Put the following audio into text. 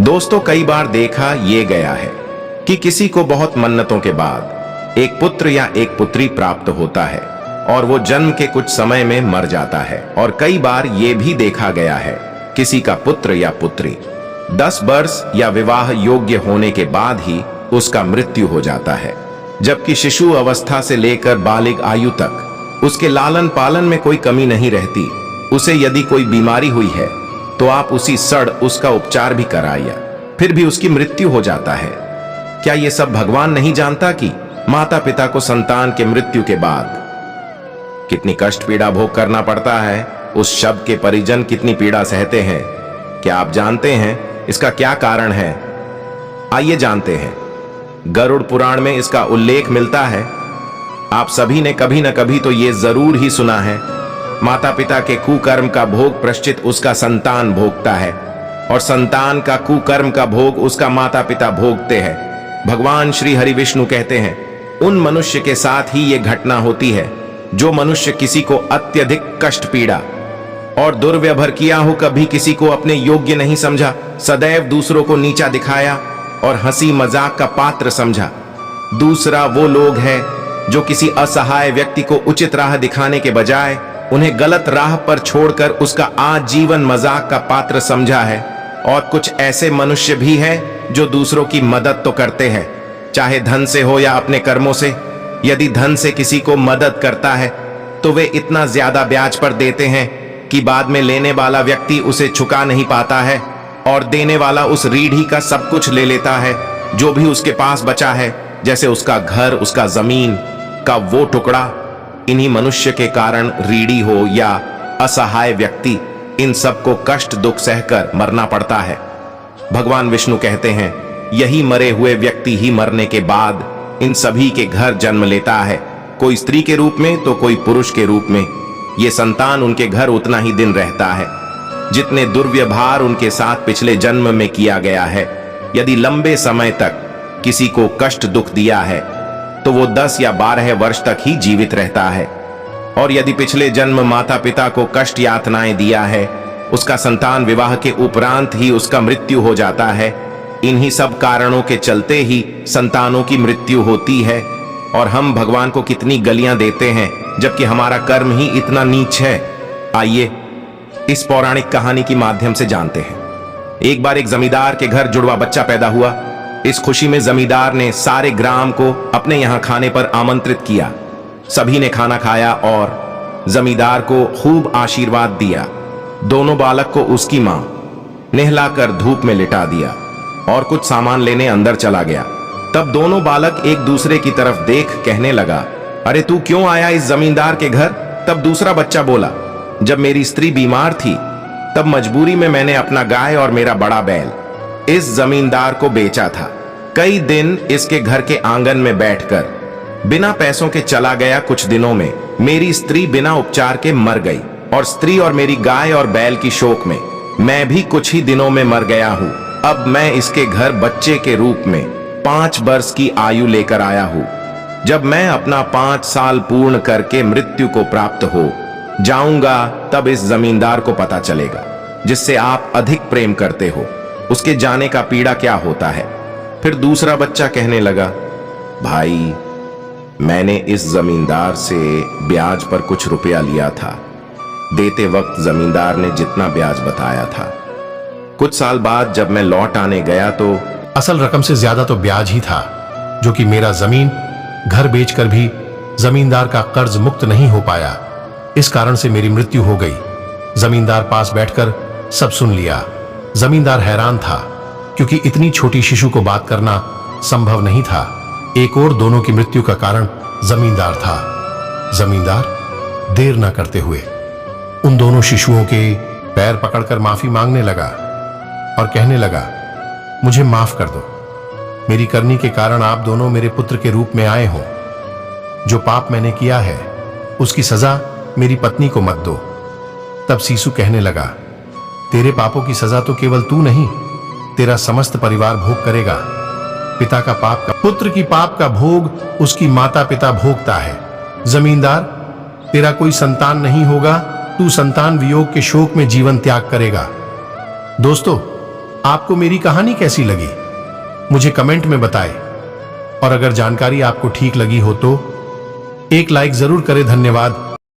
दोस्तों, कई बार देखा ये गया है कि किसी को बहुत मन्नतों के बाद एक पुत्र या एक पुत्री प्राप्त होता है और वो जन्म के कुछ समय में मर जाता है। और कई बार ये भी देखा गया है किसी का पुत्र या पुत्री 10 वर्ष या विवाह योग्य होने के बाद ही उसका मृत्यु हो जाता है, जबकि शिशु अवस्था से लेकर बालिग आयु तक उसके लालन पालन में कोई कमी नहीं रहती। उसे यदि कोई बीमारी हुई है तो आप उसी सड़ उसका उपचार भी कराया, फिर भी उसकी मृत्यु हो जाता है। क्या ये सब भगवान नहीं जानता कि माता पिता को संतान के मृत्यु के बाद कितनी कष्ट पीड़ा भोग करना पड़ता है? उस शव के परिजन कितनी पीड़ा सहते हैं? क्या आप जानते हैं इसका क्या कारण है? आइए जानते हैं। गरुड़ पुराण में इसका उल्लेख मिलता है। आप सभी ने कभी न कभी तो ये जरूर ही सुना है, माता पिता के कुकर्म का भोग प्रायश्चित उसका संतान भोगता है और संतान का कुकर्म का भोग उसका माता पिता भोगते हैं। भगवान श्री हरि विष्णु कहते हैं, उन मनुष्य के साथ ही ये घटना होती है जो मनुष्य किसी को अत्यधिक कष्ट पीड़ा और दुर्व्यवहार किया हो, कभी किसी को अपने योग्य नहीं समझा, सदैव दूसरों को नीचा दिखाया और हंसी मजाक का पात्र समझा। दूसरा वो लोग हैं जो किसी असहाय व्यक्ति को उचित राह दिखाने के बजाय उन्हें गलत राह पर छोड़कर उसका आजीवन मजाक का पात्र समझा है। और कुछ ऐसे मनुष्य भी हैं जो दूसरों की मदद तो करते हैं, चाहे धन से हो या अपने कर्मों से। यदि धन से किसी को मदद करता है तो वे इतना ज्यादा ब्याज पर देते हैं कि बाद में लेने वाला व्यक्ति उसे चुका नहीं पाता है और देने वाला उस रीढ़ी का सब कुछ ले लेता है जो भी उसके पास बचा है, जैसे उसका घर, उसका जमीन का वो टुकड़ा। इन्हीं मनुष्य के कारण रीढ़ी हो या असहाय व्यक्ति, इन सबको कष्ट दुख सहकर मरना पड़ता है। भगवान विष्णु कहते हैं, यही मरे हुए व्यक्ति ही मरने के बाद इन सभी के घर जन्म लेता है, कोई स्त्री के रूप में तो कोई पुरुष के रूप में। ये संतान उनके घर उतना ही दिन रहता है जितने दुर्व्यवहार उनके साथ पिछले जन्म में किया गया है। यदि लंबे समय तक किसी को कष्ट दुख दिया है तो वो 10 या 12 वर्ष तक ही जीवित रहता है। और यदि पिछले जन्म माता पिता को कष्ट यातनाएं दिया है, उसका संतान विवाह के उपरांत ही उसका मृत्यु हो जाता है। इन्हीं सब कारणों के चलते ही संतानों की मृत्यु होती है। और हम भगवान को कितनी गलियां देते हैं जबकि हमारा कर्म ही इतना नीच है। आइए इस पौराणिक कहानी के माध्यम से जानते हैं। एक बार एक जमींदार के घर जुड़वा बच्चा पैदा हुआ। इस खुशी में जमींदार ने सारे ग्राम को अपने यहां खाने पर आमंत्रित किया। सभी ने खाना खाया और जमींदार को खूब आशीर्वाद दिया। दोनों बालक को उसकी मां नहलाकर धूप में लिटा दिया और कुछ सामान लेने अंदर चला गया। तब दोनों बालक एक दूसरे की तरफ देख कहने लगा, अरे तू क्यों आया इस जमींदार के घर? तब दूसरा बच्चा बोला, जब मेरी स्त्री बीमार थी तब मजबूरी में मैंने अपना गाय और मेरा बड़ा बैल इस जमींदार को बेचा था। कई दिन इसके घर के आंगन में बैठकर बिना पैसों के चला गया। कुछ दिनों में मेरी स्त्री बिना उपचार के मर गई और स्त्री और मेरी गाय और बैल की शोक में मैं भी कुछ ही दिनों में मर गया हूं। अब मैं इसके घर बच्चे के रूप में 5 वर्ष की आयु लेकर आया हूं। जब मैं अपना 5 साल पूर्ण करके मृत्यु को प्राप्त हो जाऊंगा तब इस जमींदार को पता चलेगा जिससे आप अधिक प्रेम करते हो, उसके जाने का पीड़ा क्या होता है। फिर दूसरा बच्चा कहने लगा, भाई मैंने इस जमींदार से ब्याज पर कुछ रुपया लिया था। देते वक्त जमींदार ने जितना ब्याज बताया था, कुछ साल बाद जब मैं लौट आने गया तो असल रकम से ज्यादा तो ब्याज ही था, जो कि मेरा जमीन घर बेचकर भी जमींदार का कर्ज मुक्त नहीं हो पाया। इस कारण से मेरी मृत्यु हो गई। जमींदार पास बैठकर सब सुन लिया। जमींदार हैरान था क्योंकि इतनी छोटी शिशु को बात करना संभव नहीं था। एक और दोनों की मृत्यु का कारण जमींदार था। जमींदार देर न करते हुए उन दोनों शिशुओं के पैर पकड़कर माफी मांगने लगा और कहने लगा, मुझे माफ कर दो। मेरी करनी के कारण आप दोनों मेरे पुत्र के रूप में आए हो। जो पाप मैंने किया है उसकी सजा मेरी पत्नी को मत दो। तब सीसु कहने लगा, तेरे पापों की सजा तो केवल तू नहीं, तेरा समस्त परिवार भोग करेगा। पिता का पाप का पुत्र की पाप का भोग उसकी माता पिता भोगता है। जमींदार, तेरा कोई संतान नहीं होगा, तू संतान वियोग के शोक में जीवन त्याग करेगा। दोस्तों, आपको मेरी कहानी कैसी लगी मुझे कमेंट में बताएं। और अगर जानकारी आपको ठीक लगी हो तो एक लाइक जरूर करें। धन्यवाद।